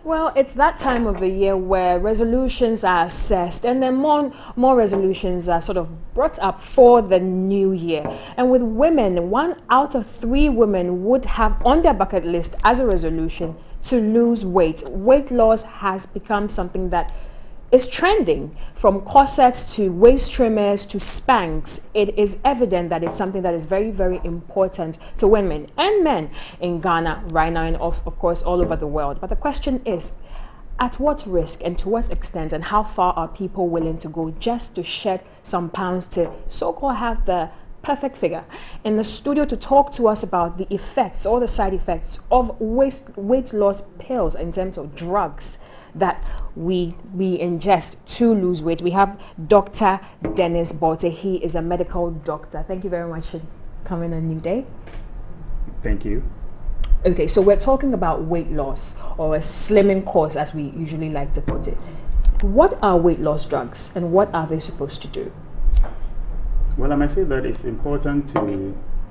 Well, it's that time of the year where resolutions are assessed, and then more resolutions are sort of brought up for the new year. And with women, 1 out of 3 women would have on their bucket list as a resolution to lose weight. Weight loss has become something that is trending, from corsets to waist trimmers to Spanx. It is evident that it's something that is very, very important to women and men in Ghana right now, and of course all over the world. But the question is, at what risk and to what extent and how far are people willing to go just to shed some pounds to so-called have the perfect figure? In the studio to talk to us about the effects or the side effects of weight loss pills in terms of drugs that we ingest to lose weight, we have Dr. Dennis Bolte. He is a medical doctor. Thank you very much for coming on NewDay. Thank you. Okay, so we're talking about weight loss, or a slimming course as we usually like to put it. What are weight loss drugs and what are they supposed to do? Well, I might say that it's important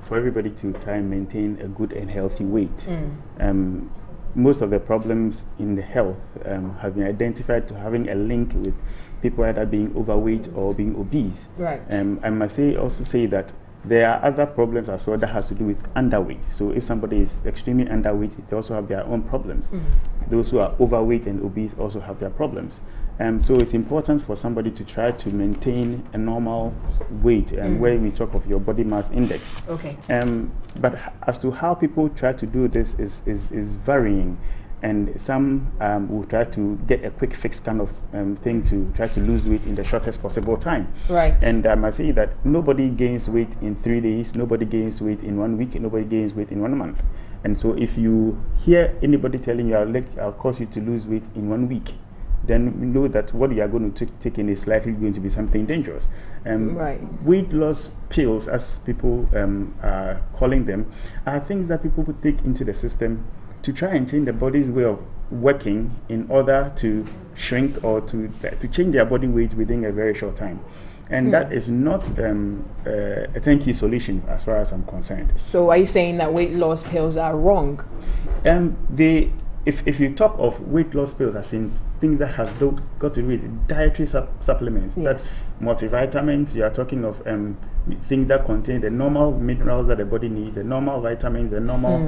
for everybody to try and maintain a good and healthy weight. Most of the problems in the health have been identified to having a link with people either being overweight or being obese. Right. I must also say that there are other problems as well that has to do with underweight. So if somebody is extremely underweight, they also have their own problems. Those who are overweight and obese also have their problems. So it's important for somebody to try to maintain a normal weight, where we talk of your body mass index. Okay. But as to how people try to do this is varying. And some will try to get a quick fix kind of thing to try to lose weight in the shortest possible time. Right. And I say that nobody gains weight in 3 days, nobody gains weight in 1 week, nobody gains weight in 1 month. And so if you hear anybody telling you, I'll cause you to lose weight in 1 week, then know that what you are going to take in is likely going to be something dangerous. Right. Weight loss pills, as people are calling them, are things that people put take into the system to try and change the body's way of working in order to shrink or to change their body weight within a very short time. And that is not a turnkey solution as far as I'm concerned. So are you saying that weight loss pills are wrong? If you talk of weight loss pills as in things that have got to do with dietary supplements, yes, that's multivitamins, you are talking of things that contain the normal minerals that the body needs, the normal vitamins, the normal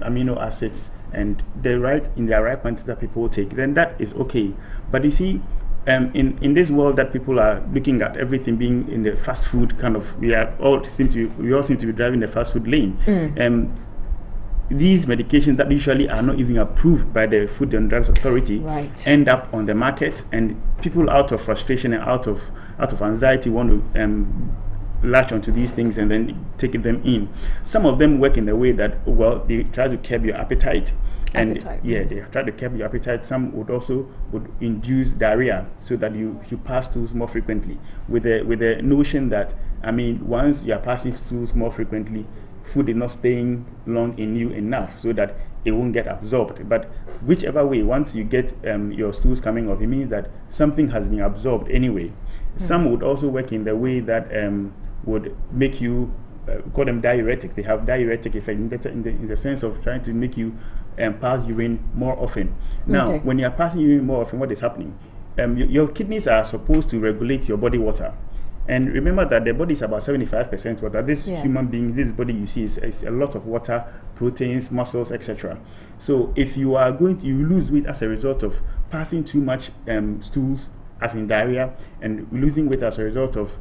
amino acids, and in the right quantity that people take, then that is okay. But you see, in this world that people are looking at everything being in the fast food kind of, we all seem to be driving the fast food lane. These medications that usually are not even approved by the Food and Drugs Authority end up on the market, and people out of frustration and out of anxiety want to latch onto these things and then take them in. Some of them work in the way that, well, they try to curb your appetite. They try to curb your appetite. Some would induce diarrhea so that you pass stools more frequently, with the notion that, I mean, once you are passing stools more frequently, food is not staying long in you enough so that it won't get absorbed. But whichever way, once you get your stools coming off, it means that something has been absorbed anyway. Some would also work in the way that would make you call them diuretics. They have diuretic effect in the sense of trying to make you pass urine more often. Now, when you are passing urine more often, what is happening? Your kidneys are supposed to regulate your body water. And remember that the body is about 75% water. This human being, this body you see is a lot of water, proteins, muscles, etc. So if you are you lose weight as a result of passing too much stools, as in diarrhea, and losing weight as a result of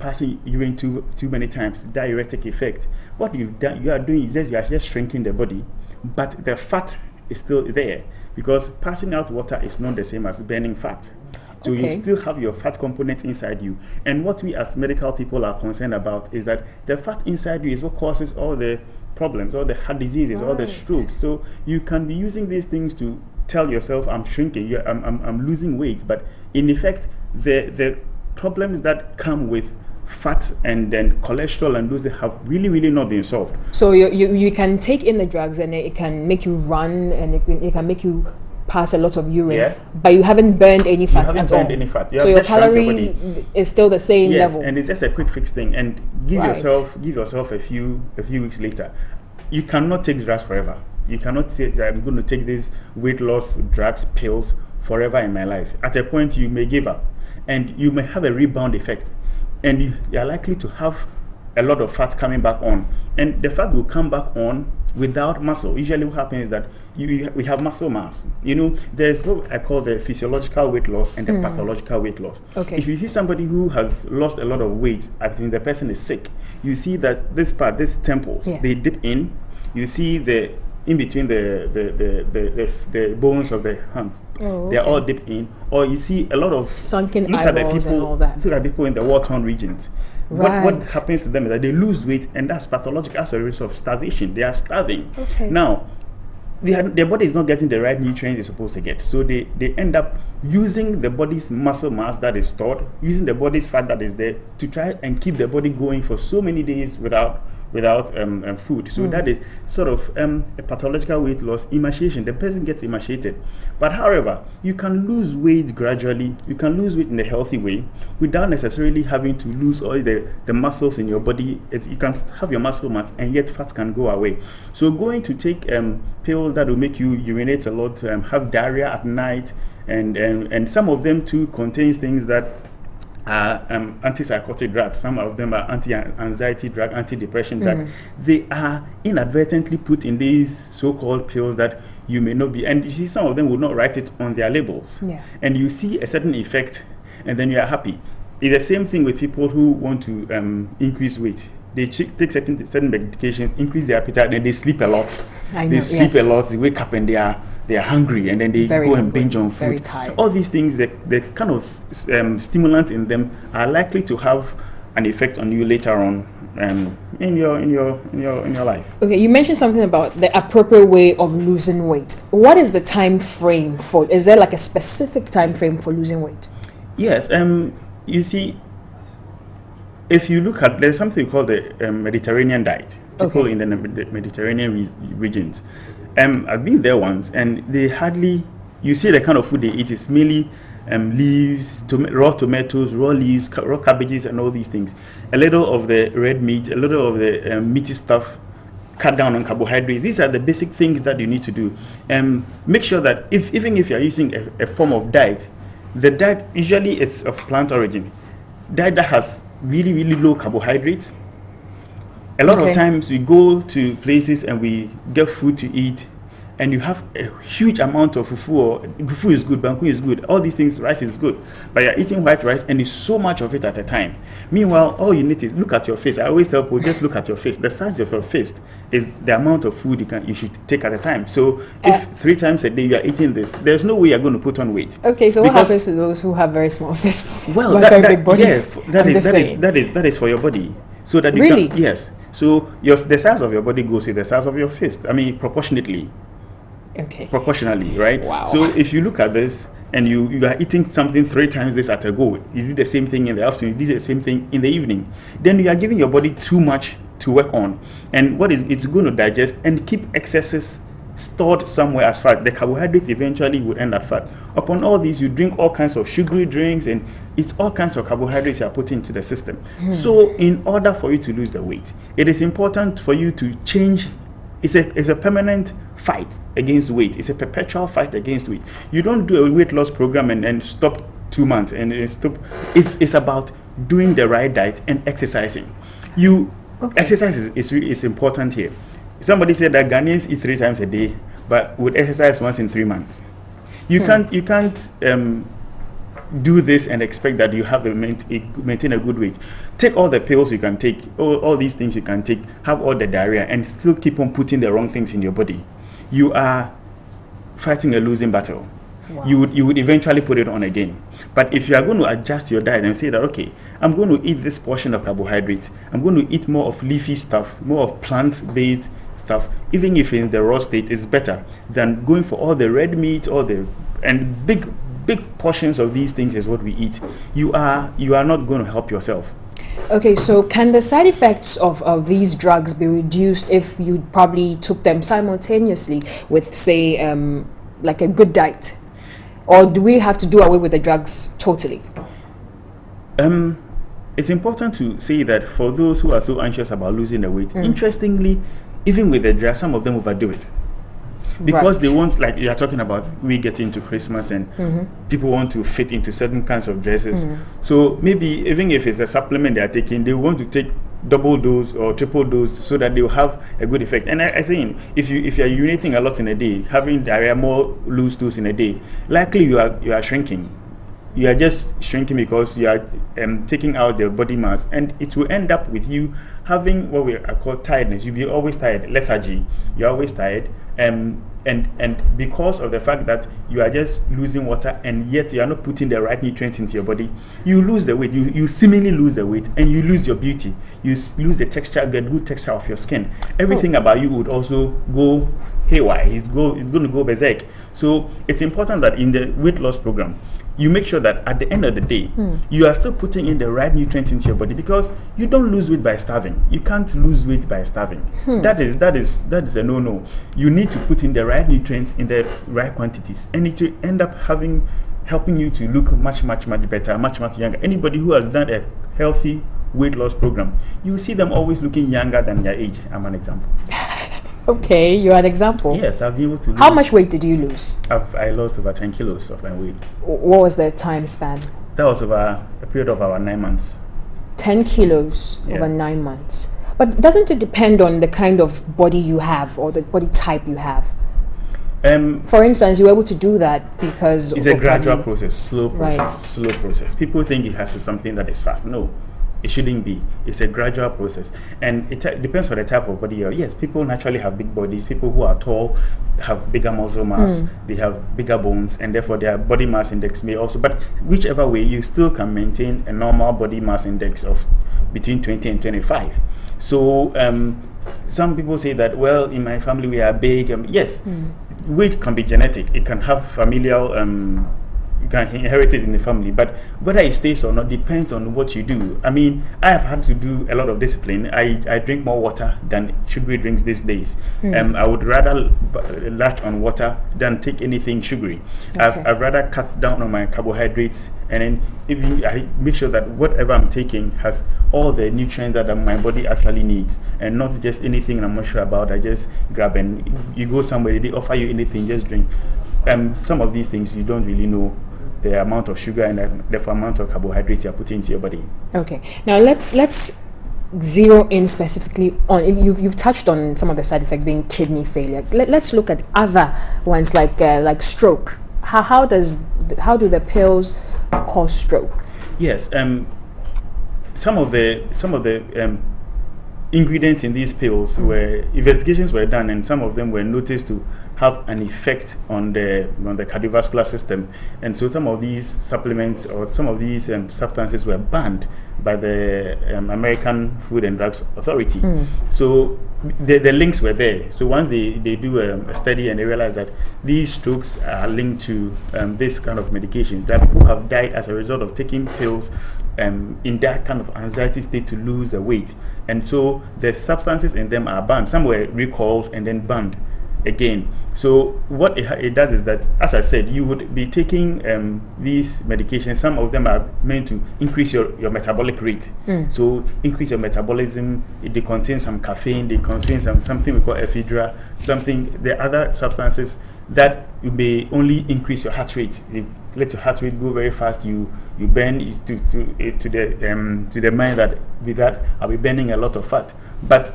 passing urine too many times, diuretic effect. What you are doing is you are just shrinking the body, but the fat is still there, because passing out water is not the same as burning fat. So you still have your fat component inside you. And what we as medical people are concerned about is that the fat inside you is what causes all the problems, all the heart diseases, all the strokes. So you can be using these things to tell yourself, I'm shrinking, I'm losing weight. But in effect, the problems that come with fat and then cholesterol and those that have really not been solved. So you can take in the drugs and it can make you run, and it can make you pass a lot of urine, but you haven't burned any fat at all. You haven't burned any fat. So your calories is still the same level. Yes, and it's just a quick fix thing. And give yourself a few weeks later. You cannot take drugs forever. You cannot say that I'm going to take these weight loss drugs, pills forever in my life. At a point, you may give up, and you may have a rebound effect, and you are likely to have a lot of fat coming back on, and the fat will come back on without muscle. Usually what happens is that we have muscle mass. You know, there's what I call the physiological weight loss and the pathological weight loss. Okay. If you see somebody who has lost a lot of weight, I think the person is sick, you see that this part, these temples, they dip in. You see the in between the bones of the hands, they're all dipped in. Or you see a lot of sunken eyeballs and all that. Look at people in the war-torn regions. Right. What happens to them is that they lose weight, and that's pathological as a result of starvation. They are starving. Okay. Now, their body is not getting the right nutrients it's supposed to get. So they end up using the body's muscle mass that is stored, using the body's fat that is there to try and keep the body going for so many days without food. So that is sort of a pathological weight loss, emaciation. The person gets emaciated. But however, you can lose weight gradually. You can lose weight in a healthy way without necessarily having to lose all the muscles in your body. You can have your muscle mass and yet fat can go away. So going to take pills that will make you urinate a lot, have diarrhea at night, and some of them too contains things that are antipsychotic drugs. Some of them are anti-anxiety drugs, anti-depression drugs. They are inadvertently put in these so-called pills that you may not be, and you see some of them will not write it on their labels. And you see a certain effect, and then you are happy. It's the same thing with people who want to increase weight. They take certain medications, increase their appetite, and they sleep a lot. They sleep a lot. They wake up and they are hungry, and then they go and binge on food. Very tired. All these things, the kind of stimulants in them are likely to have an effect on you later on in your life. Okay, you mentioned something about the appropriate way of losing weight. What is the time frame for? Is there like a specific time frame for losing weight? Yes. You see, if you look at, there's something called the Mediterranean diet. People in the Mediterranean regions. I've been there once, and they hardly, you see the kind of food they eat is mainly leaves, raw tomatoes, raw leaves, raw cabbages, and all these things. A little of the red meat, a little of the meaty stuff, cut down on carbohydrates. These are the basic things that you need to do. Make sure that even if you're using a form of diet, the diet, usually it's of plant origin. Diet that has really, really low carbohydrates. A lot of times we go to places and we get food to eat, and you have a huge amount of fufu, or fufu is good, banku is good, all these things, rice is good, but you're eating white rice and it's so much of it at a time. Meanwhile, all you need is look at your face. I always tell people, just look at your face. The size of your face is the amount of food you should take at a time. So if 3 times a day you are eating this, there's no way you're going to put on weight. Okay, so what happens to those who have very small fists? Well, very big bodies? that is for your body. So that you really? can, yes. So the size of your body goes with the size of your fist. I mean, proportionately. Okay. Proportionally, right? Wow. So if you look at this and you are eating something 3 times this at a go, you do the same thing in the afternoon, you do the same thing in the evening, then you are giving your body too much to work on. And it's going to digest and keep excesses stored somewhere as fat. The carbohydrates eventually will end at fat. Upon all these, you drink all kinds of sugary drinks, and it's all kinds of carbohydrates you are putting into the system. So in order for you to lose the weight, it is important for you to change. It's a permanent fight against weight. It's a perpetual fight against weight. You don't do a weight loss program and stop 2 months and stop. It's about doing the right diet and exercising. Exercise is important here. Somebody said that Ghanaians eat 3 times a day, but would exercise once in 3 months. You can't do this and expect that you have maintain a good weight. Take all the pills you can take, all these things you can take, have all the diarrhea, and still keep on putting the wrong things in your body. You are fighting a losing battle. Wow. You would eventually put it on again. But if you are going to adjust your diet and say that, okay, I'm going to eat this portion of carbohydrates, I'm going to eat more of leafy stuff, more of plant-based stuff, even if in the raw state, is better than going for all the red meat, and big portions of these things is what we eat. You are not going to help yourself. Okay, so can the side effects of these drugs be reduced if you probably took them simultaneously with, say, like a good diet? Or do we have to do away with the drugs totally? It's important to say that for those who are so anxious about losing the weight, interestingly, even with the drugs, some of them overdo it. because Right. they want, like you are talking about, we get into Christmas and people want to fit into certain kinds of dresses. So maybe even if it's a supplement they are taking, they want to take double dose or triple dose so that they will have a good effect. And I think if you are urinating a lot in a day, having diarrhea more loose dose in a day, likely you are shrinking. You are just shrinking because you are taking out the body mass, and it will end up with you having what we call tiredness. You'll be always tired, lethargy. You're always tired, and because of the fact that you are just losing water, and yet you are not putting the right nutrients into your body, you lose the weight. You seemingly lose the weight, and you lose your beauty. You lose the texture, the good texture of your skin. Everything about you would also go haywire. It's going to go berserk. So it's important that in the weight loss program, you make sure that at the end of the day, you are still putting in the right nutrients into your body, because you don't lose weight by starving. You can't lose weight by starving. That is a no-no. You need to put in the right nutrients in the right quantities, and it will end up helping you to look much better, much younger. Anybody who has done a healthy weight loss program, you will see them always looking younger than their age. I'm an example. Okay, you're an example. Yes, I've been able to lose. How much weight did you lose? I lost over 10 kilos of my weight. What was the time span? That was over a period of about 9 months. 10 kilos Yeah. over 9 months. But doesn't it depend on the kind of body you have or the body type you have? For instance, you were able to do that because it's of a gradual body. process, slow process, Right. slow process. People think it has to be something that is fast. No, it shouldn't be. It's a gradual process, and it depends on the type of body you are. Yes, people naturally have big bodies. People who are tall have bigger muscle mass. They have bigger bones, and therefore their body mass index may also. But whichever way, you still can maintain a normal body mass index of between 20 and 25. So some people say that, well, in my family we are big. Yes, weight can be genetic. It can have familial. You can inherit it in the family, but whether it stays or not depends on what you do. I mean, I have had to do a lot of discipline. I drink more water than sugary drinks these days. I would rather latch on water than take anything sugary. Okay. I'd rather cut down on my carbohydrates, and then even I make sure that whatever I'm taking has all the nutrients that my body actually needs, and not just anything I'm not sure about. I just grab, and you go somewhere, they offer you anything, just drink. Some of these things you don't really know the amount of sugar and the amount of carbohydrates you're putting into your body. Okay. Now let's zero in specifically on. If you've touched on some of the side effects being kidney failure. Let's look at other ones like stroke. How do the pills cause stroke? Yes. Some of the ingredients in these pills investigations were done, and some of them were noticed to have an effect on the cardiovascular system, and so some of these supplements or some of these substances were banned by the American Food and Drugs Authority. So the links were there. So once they do a study and they realize that these strokes are linked to this kind of medication, that people have died as a result of taking pills in that kind of anxiety state to lose the weight, and so the substances in them are banned. Some were recalled and then banned again. So what it does is that, as I said, you would be taking these medications. Some of them are meant to increase your metabolic rate. So increase your metabolism. They contain some caffeine. They contain something we call ephedra. The other substances that may only increase your heart rate. They let your heart rate go very fast. You burn to the mind that with that I'll be burning a lot of fat. But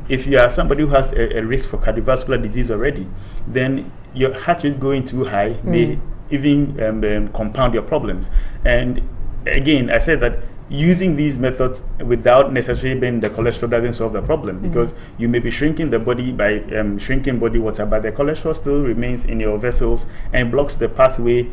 if you are somebody who has a risk for cardiovascular disease already, then your heart rate going too high may even compound your problems. And again, I said that using these methods without necessarily burning the cholesterol doesn't solve the problem, because you may be shrinking the body by shrinking body water, but the cholesterol still remains in your vessels and blocks the pathway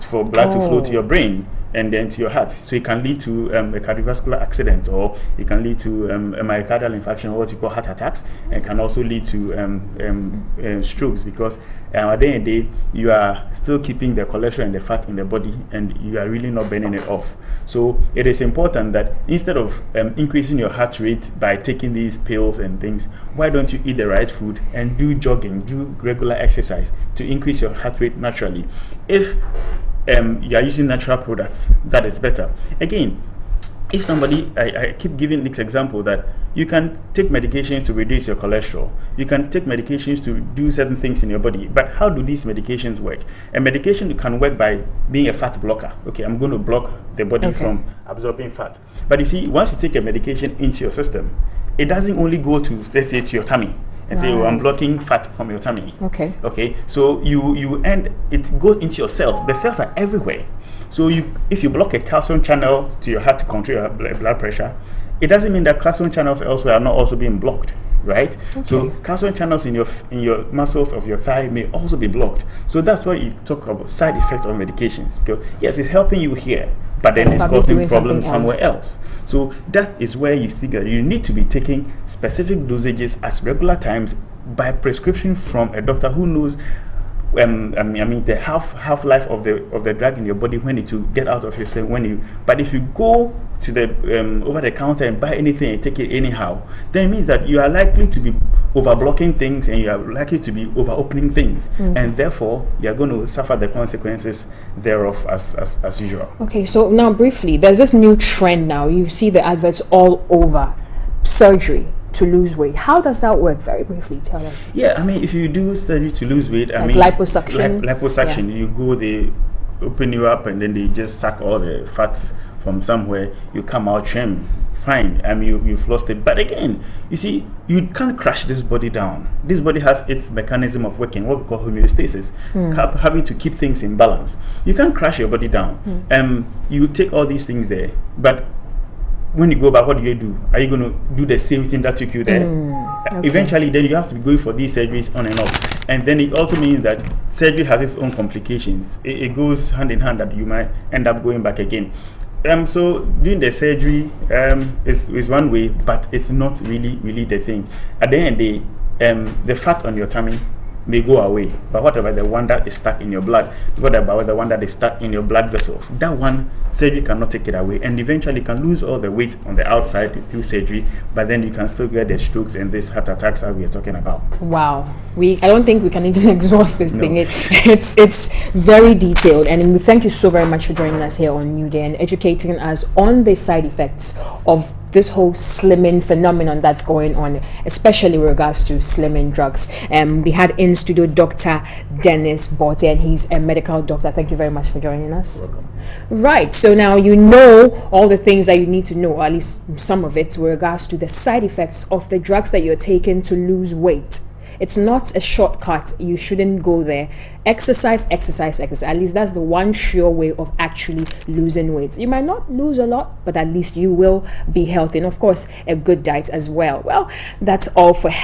for blood to flow to your brain and then to your heart. So it can lead to a cardiovascular accident, or it can lead to a myocardial infarction, or what you call heart attacks, and can also lead to strokes, because at the end of the day, you are still keeping the cholesterol and the fat in the body, and you are really not burning it off. So it is important that instead of increasing your heart rate by taking these pills and things, why don't you eat the right food and do jogging, do regular exercise to increase your heart rate naturally? If you are using natural products, that is better. Again, if somebody, I keep giving this example that you can take medications to reduce your cholesterol, you can take medications to do certain things in your body, but how do these medications work? A medication can work by being a fat blocker. Okay, I'm going to block the body from absorbing fat. But you see, once you take a medication into your system, it doesn't only go to, let's say, to your tummy and say, oh, I'm blocking fat from your tummy. Okay, so it goes into your cells. The cells are everywhere. So if you block a calcium channel to your heart to control your blood pressure, it doesn't mean that calcium channels elsewhere are not also being blocked, right? So calcium channels in your muscles of your thigh may also be blocked. So that's why you talk about side effects of medications. Because yes, it's helping you here, but then it's causing problems somewhere else. So that is where you think that you need to be taking specific dosages at regular times by prescription from a doctor who knows the half-life of the drug in your body when it to get out of your system. But if you go to the over the counter and buy anything and take it anyhow, then it means that you are likely to be over blocking things and you are likely to be over opening things, and therefore you are going to suffer the consequences thereof as usual. Okay, so now briefly, there's this new trend now. You see the adverts all over: surgery to lose weight. How does that work? Very briefly, tell us. Yeah, I mean, if you do surgery to lose weight, liposuction. You go, they open you up and then they just suck all the fat from somewhere. You come out trim, fine. I mean, you've lost it. But again, you see, you can't crash this body down. This body has its mechanism of working, what we call homeostasis, having to keep things in balance. You can't crash your body down. You take all these things there, but when you go back, what do? Are you going to do the same thing that took you there? Eventually, then you have to be going for these surgeries on and off. And then it also means that surgery has its own complications. It goes hand in hand that you might end up going back again. So doing the surgery is one way, but it's not really the thing. At the end of the day, the fat on your tummy may go away, but what about the one that is stuck in your blood? What about the one that is stuck in your blood vessels? That one, surgery cannot take it away, and eventually you can lose all the weight on the outside through surgery, but then you can still get the strokes and these heart attacks that we are talking about. Wow, I don't think we can even exhaust this thing. It's very detailed, and we thank you so very much for joining us here on NewDay and educating us on the side effects of this whole slimming phenomenon that's going on, especially with regards to slimming drugs. We had in studio Dr. Dennis Botte, and he's a medical doctor. Thank you very much for joining us. Welcome. Right, so now you know all the things that you need to know, or at least some of it, with regards to the side effects of the drugs that you're taking to lose weight. It's not a shortcut. You shouldn't go there. Exercise. At least that's the one sure way of actually losing weight. You might not lose a lot, but at least you will be healthy. And of course, a good diet as well. Well, that's all for health.